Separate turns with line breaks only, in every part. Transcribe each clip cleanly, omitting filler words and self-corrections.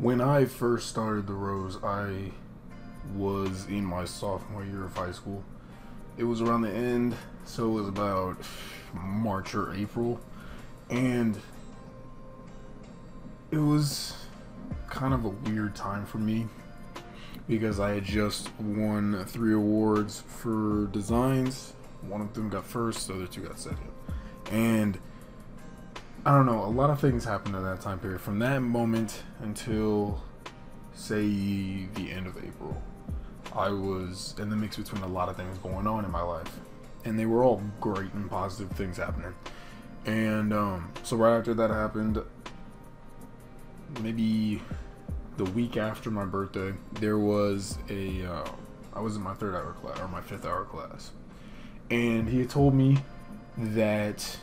When I first started the Rose, I was in my sophomore year of high school. It was around the end, so it was about March or April, and it was kind of a weird time for me because I had just won 3 awards for designs. One of them got first, the other 2 got second. And I don't know, a lot of things happened in that time period. From that moment until, say, the end of April, I was in the mix between a lot of things going on in my life. And they were all great and positive things happening. And so right after that happened, maybe the week after my birthday, there was I was in my 3rd hour class, or my 5th hour class. And he had told me that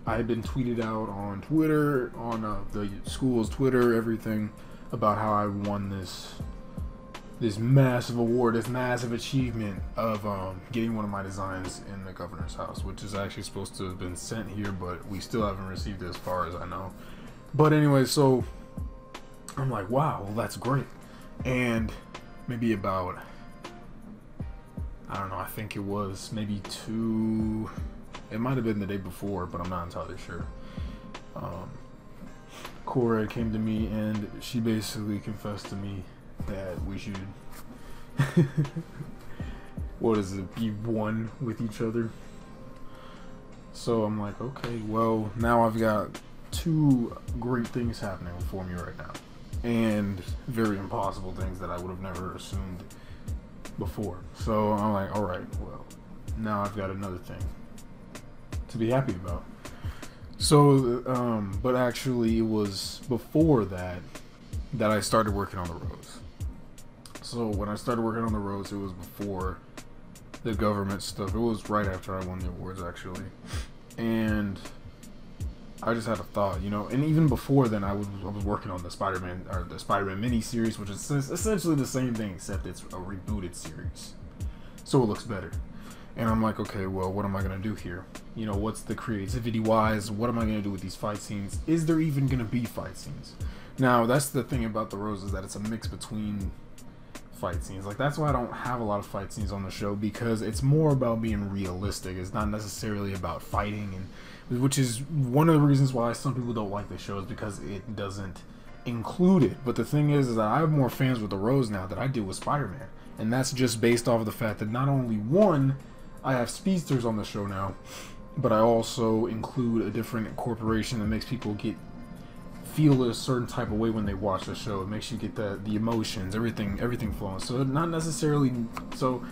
I had been tweeted out on Twitter, on the school's Twitter, everything, about how I won this massive award, this massive achievement of getting one of my designs in the governor's house, which is actually supposed to have been sent here, but we still haven't received it as far as I know. But anyway, so I'm like, wow, well, that's great. And maybe about, I don't know, I think it was maybe it might have been the day before, but I'm not entirely sure. Cora came to me and she basically confessed to me that we should, what is it, be one with each other. So I'm like, okay, well, now I've got 2 great things happening for me right now, and very impossible things that I would have never assumed before. So I'm like, all right, well, now I've got another thing to be happy about. So, but actually, it was before that I started working on the Rose. So when I started working on the Rose, it was before the government stuff. It was right after I won the awards, actually. And I just had a thought, and even before then, I was working on the Spider-Man mini-series, which is essentially the same thing, except it's a rebooted series. So it looks better. And I'm like, okay, well, what am I going to do here? What's the creativity-wise? What am I going to do with these fight scenes? Is there even going to be fight scenes? Now, that's the thing about the Rose, is that it's a mix between fight scenes. Like, that's why I don't have a lot of fight scenes on the show, because it's more about being realistic. It's not necessarily about fighting, and which is one of the reasons why some people don't like the show, is because it doesn't include it. But the thing is that I have more fans with the Rose now than I do with Spider-Man. And that's just based off of the fact that not only, one, I have speedsters on the show now, but I also include a different corporation that makes people feel a certain type of way when they watch the show. It makes you get the emotions, everything flowing. So not necessarily. So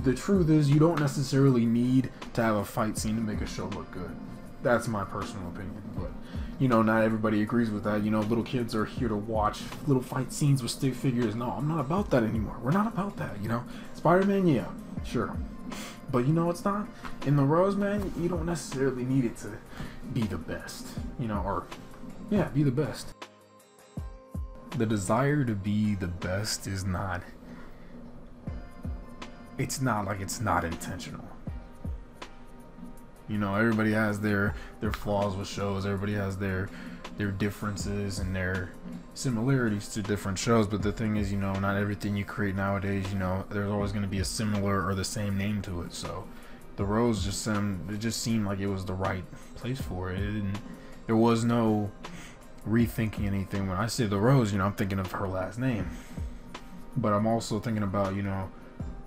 the truth is, you don't necessarily need to have a fight scene to make a show look good. That's my personal opinion, but not everybody agrees with that. Little kids are here to watch little fight scenes with stick figures. No, I'm not about that anymore. We're not about that. Spider-Man, yeah, sure. But it's not. In the Rose, man, you don't necessarily need it to be the best, be the best. The desire to be the best is not, it's not intentional. Everybody has their flaws with shows. Everybody has their differences and their similarities to different shows. But the thing is, not everything you create nowadays, there's always going to be a similar or the same name to it. So the Rose just seemed like it was the right place for it. There was no rethinking anything. When I say the Rose, I'm thinking of her last name. But I'm also thinking about,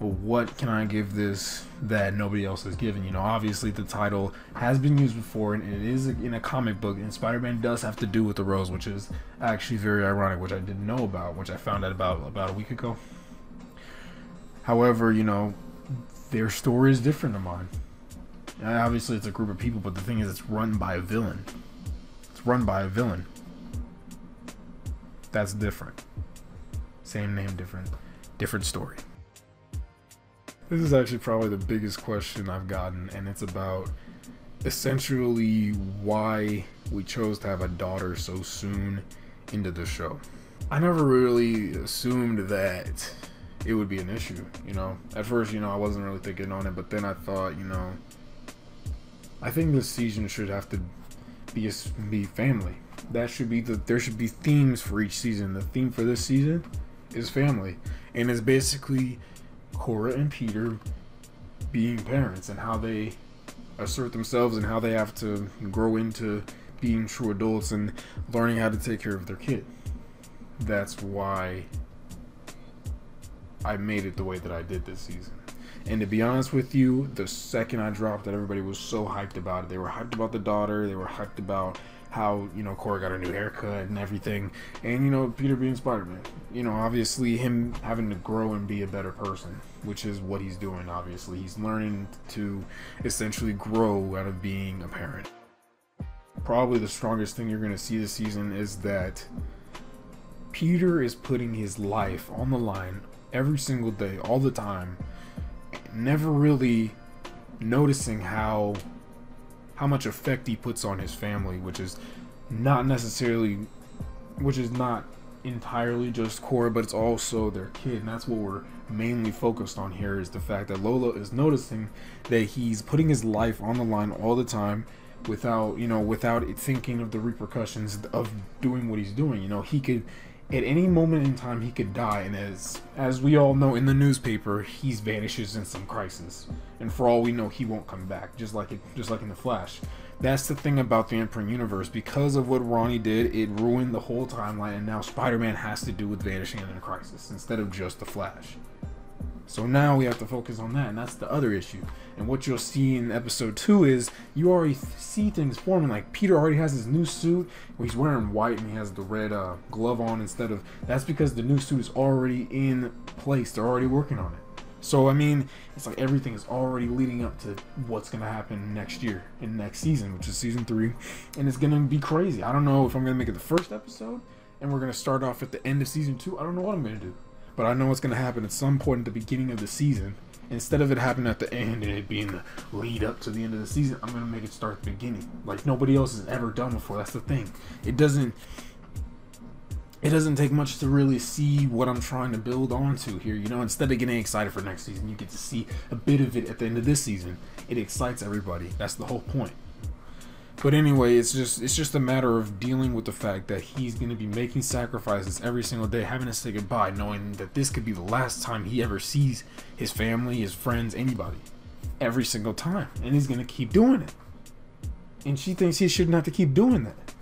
well, what can I give this that nobody else has given? Obviously the title has been used before, and it is in a comic book, and Spider-Man does have to do with the Rose, which is actually very ironic, which I didn't know about, which I found out about a week ago. However, their story is different than mine. And obviously it's a group of people, but the thing is, it's run by a villain. That's different. Same name, different story. This is actually probably the biggest question I've gotten, and it's about essentially why we chose to have a daughter so soon into the show. I never really assumed that it would be an issue, At first, I wasn't really thinking on it, but then I thought, I think this season should have to be family. There should be themes for each season. The theme for this season is family, and it's basically Cora and Peter being parents and how they assert themselves and how they have to grow into being true adults and learning how to take care of their kid. That's why I made it the way that I did this season. And to be honest with you, the second I dropped it, everybody was so hyped about it. They were hyped about the daughter. They were hyped about how, Cora got a new haircut and everything. And, Peter being Spider-Man. Obviously him having to grow and be a better person, which is what he's doing, obviously. He's learning to essentially grow out of being a parent. Probably the strongest thing you're going to see this season is that Peter is putting his life on the line every single day, all the time, never really noticing how much effect he puts on his family, which is not entirely just Cora, but it's also their kid. And that's what we're mainly focused on here, is the fact that Lola is noticing that he's putting his life on the line all the time without thinking of the repercussions of doing what he's doing. He could, at any moment in time, he could die, and as we all know in the newspaper, he vanishes in some crisis, and for all we know, he won't come back, just like in the Flash. That's the thing about the Imprint universe. Because of what Ronnie did, it ruined the whole timeline, and now Spider-Man has to do with vanishing in a crisis instead of just the Flash. So now we have to focus on that, and that's the other issue. And what you'll see in episode 2 is you already see things forming. Like, Peter already has his new suit where he's wearing white and he has the red glove on instead of... That's because the new suit is already in place. They're already working on it. So, I mean, it's like everything is already leading up to what's going to happen next year, in next season, which is season 3. And it's going to be crazy. I don't know if I'm going to make it the first episode and we're going to start off at the end of season 2. I don't know what I'm going to do. But I know what's going to happen at some point at the beginning of the season. Instead of it happening at the end and it being the lead up to the end of the season, I'm going to make it start at the beginning. Like nobody else has ever done before. That's the thing. It doesn't take much to really see what I'm trying to build onto here. Instead of getting excited for next season, you get to see a bit of it at the end of this season. It excites everybody. That's the whole point. But anyway, it's just a matter of dealing with the fact that he's going to be making sacrifices every single day, having to say goodbye, knowing that this could be the last time he ever sees his family, his friends, anybody. Every single time. And he's going to keep doing it. And she thinks he shouldn't have to keep doing that.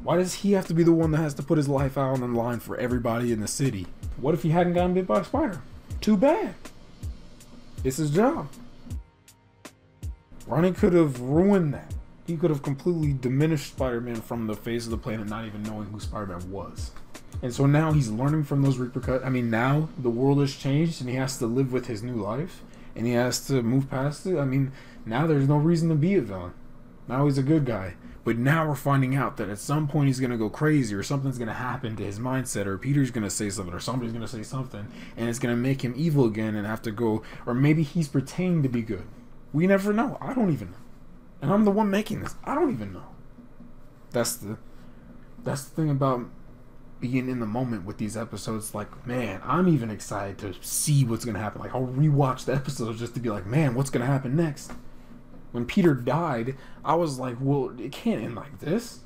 Why does he have to be the one that has to put his life out on the line for everybody in the city? What if he hadn't gotten bit by a spider? Too bad. It's his job. Ronnie could have ruined that. He could have completely diminished Spider-Man from the face of the planet, not even knowing who Spider-Man was. And so now he's learning from those repercussions. I mean, now the world has changed and he has to live with his new life. And he has to move past it. I mean, now there's no reason to be a villain. Now he's a good guy. But now we're finding out that at some point he's going to go crazy, or something's going to happen to his mindset, or Peter's going to say something, or somebody's going to say something, and it's going to make him evil again and have to go, or maybe he's pretending to be good. We never know. I don't even know. And I'm the one making this. I don't even know. That's the thing about being in the moment with these episodes. Like, man, I'm even excited to see what's going to happen. Like, I'll rewatch the episodes just to be like, man, what's going to happen next? When Peter died, I was like, well, it can't end like this.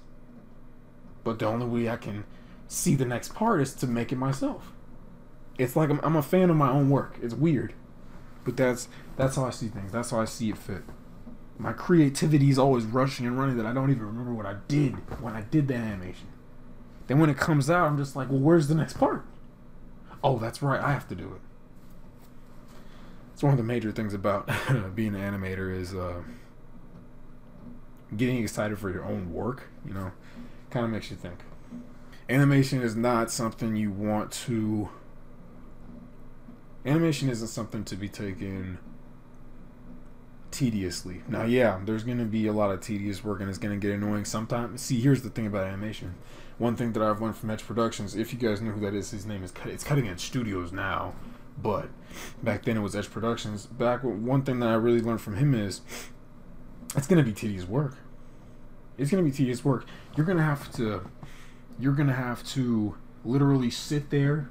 But the only way I can see the next part is to make it myself. It's like I'm a fan of my own work. It's weird. But that's how I see things. That's how I see it fit. My creativity is always rushing and running that I don't even remember what I did when I did the animation. Then when it comes out, I'm just like, well, where's the next part? Oh, that's right, I have to do it. It's one of the major things about being an animator is getting excited for your own work, kind of makes you think. Animation is not something you want to... Animation isn't something to be taken tediously. Now, yeah, there's going to be a lot of tedious work and it's going to get annoying sometimes. See, here's the thing about animation. One thing that I've learned from Edge Productions, if you guys know who that is, his name is, it's Cutting Edge Studios now, but back then it was Edge Productions. One thing that I really learned from him is it's going to be tedious work. It's going to be tedious work. You're going to have to literally sit there,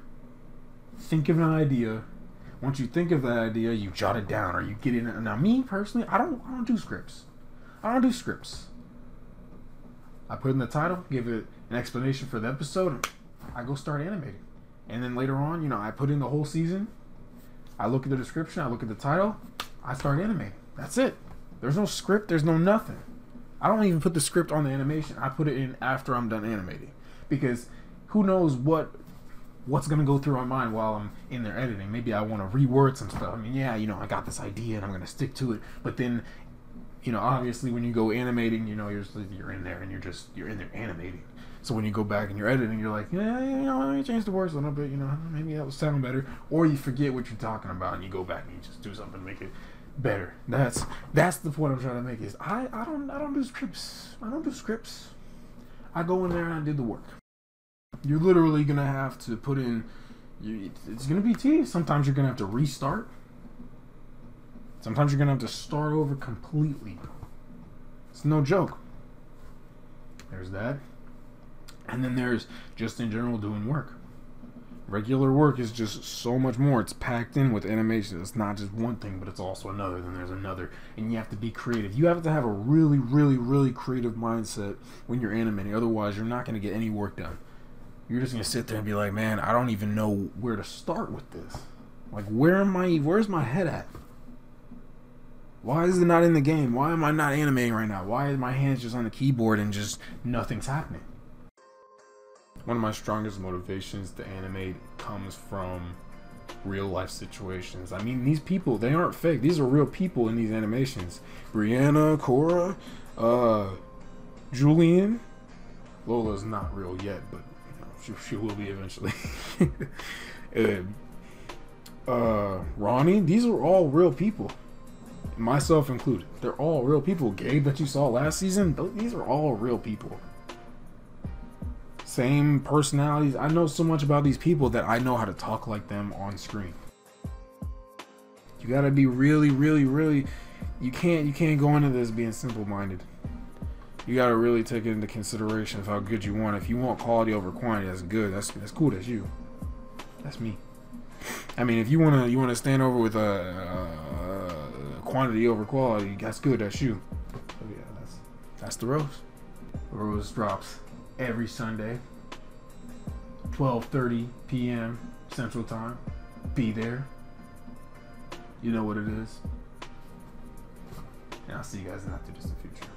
think of an idea. Once you think of that idea, you jot it down or you get in. Now, me personally, I don't do scripts. I don't do scripts. I put in the title, give it an explanation for the episode, and I go start animating. And then later on, you know, I put in the whole season. I look at the description, I look at the title, I start animating. That's it. There's no script, there's no nothing. I don't even put the script on the animation. I put it in after I'm done animating. Because who knows what's gonna go through my mind while I'm in there editing. Maybe I want to reword some stuff. I mean, yeah, you know, I got this idea and I'm gonna stick to it. But then, you know, obviously when you go animating, you know, you're in there and you're in there animating. So when you go back and you're editing, you're like, yeah, you know, let me change the words a little bit, you know, maybe that would sound better. Or you forget what you're talking about and you go back and you just do something to make it better. That's the point I'm trying to make is I don't do scripts. I don't do scripts. I go in there and I do the work. You're literally gonna have to put in. It's gonna be tedious. Sometimes you're gonna have to restart. Sometimes you're gonna have to start over completely. It's no joke. There's that. And then there's just in general doing work. Regular work is just so much more. It's packed in with animation. It's not just one thing, but it's also another. Then there's another. And you have to be creative. You have to have a really, really, really creative mindset when you're animating. Otherwise, you're not going to get any work done. You're just going to sit there and be like, man, I don't even know where to start with this. Like, where's my head at? Why is it not in the game? Why am I not animating right now? Why is my hands just on the keyboard and just nothing's happening? One of my strongest motivations to animate comes from real life situations. I mean, these people, they aren't fake. These are real people in these animations. Brianna, Cora, Julian. Lola's not real yet, but you know, she will be eventually. Ronnie, these are all real people. Myself included. They're all real people. Gabe that you saw last season, these are all real people. Same personalities. I know so much about these people that I know how to talk like them on screen. You gotta be really, really, really. You can't go into this being simple-minded. You gotta really take into consideration of how good you want. If you want quality over quantity, that's good. That's cool. That's you. That's me. I mean, if you wanna stand over with quantity over quality, that's good. That's you. So yeah, that's the Rose. The Rose drops every Sunday, 12:30 p.m. Central Time. Be there. You know what it is. And I'll see you guys in the not too distant future.